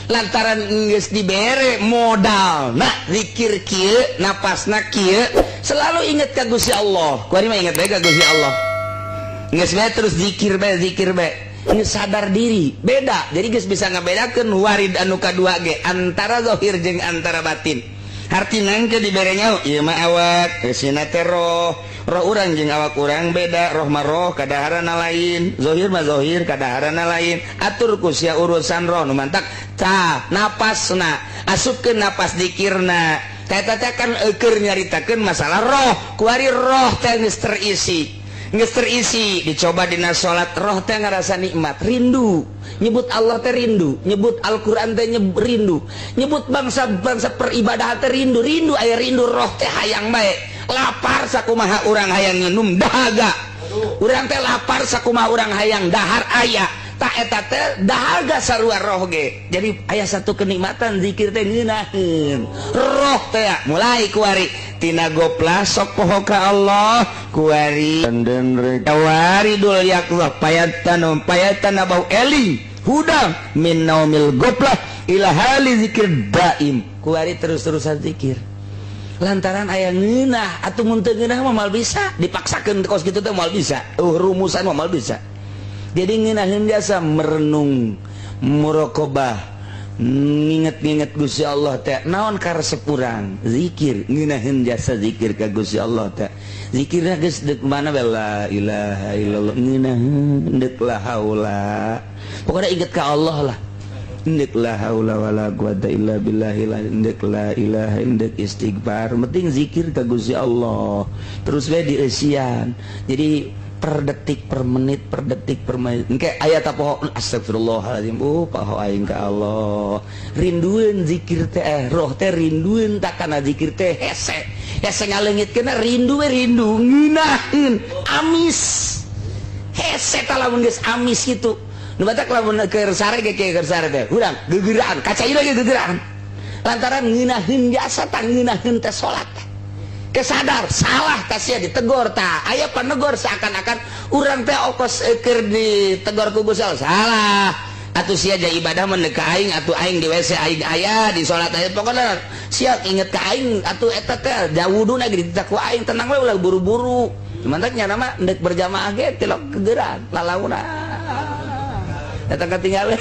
lantaran geus dibere modal nah zikir kieu napasna kieu selalu inget ka Gusti Allah kuari mah inget bae ka Gusti Allah geus bae terus zikir bae geus sadar diri beda jadi geus bisa ngabedakeun warid anu kadua ge antara zahir jeung antara batin artina ke dibere nyaho ieu mah awak sina teh roh urang jeung awak urang beda roh mah roh kadaharana lain zahir mah zahir kadaharana lain atur ku sia urusan roh nu mantak tah napasna asupkeun napas zikirna eta teh kan keur nyaritakeun masalah roh kuari roh teh geus terisi dicoba dina salat roh teh ngarasa nikmat rindu nyebut Allah teh rindu nyebut Al-Qur'an teh rindu nyebut bangsa-bangsa peribadahan teh rindu aya rindu roh teh hayang bae lapar sakumaha urang hayang nginum dahaga urang teh lapar sakumaha urang hayang dahar aya tak eta teh dahaga sarua roh ge jadi aya satu kenikmatan zikir teh ngeunaheun roh teh mulai kuari tina goplah sok poho ka Allah kuari dan rekawari dul yaklah payatan abau eling huda min naumil goplah ila hali zikir daim kuari terus-terusan zikir lantaran aya ngeunah atuh mun teu ngeunah mah moal bisa dipaksakeun kos kitu teh moal bisa rumusan mah moal bisa jadi ngeunaheun jasa merenung muraqabah nginget-nginget Gusti Allah teh naon karesep urang zikir ngeunaheun jasa zikir ka Gusti Allah teh zikirna geus deuk mana bae la ilaha illallah ngeunaheun deuk la haula pokona inget ka Allah lah deuk la haula wala quwata illa billah deuk la ilaha deuk istighfar penting zikir ka Gusti Allah terus we dieusian jadi per detik per menit engke aya tapoho astagfirullahaladzim paho aing ka Allah rindueun zikir teh roh teh rindueun takana zikir teh hese ngaleungitkeun rindu ngeunaheun amis hese tah lamun geus amis kitu nu batak lamun keur sare ge keur sare teh urang gegeuraan kaca ieu ge gegeuraan lantaran ngeunaheun jasa tah ngeunaheun teh salat kesadar salah tasya ditegor tah aya panegor seakan-akan urang teh ongkos keur ditegor ku Gusti Allah salah atuh sia ja ibadah mun ka aing atuh aing di WC aing aya di salat aya pokona sia inget ka aing atuh eta teh da wuduna ge ditita ku aing tenang we ulah buru-buru mantak nya nama endek berjamaah ge tilok kegeuran lalauna datang ketinggalan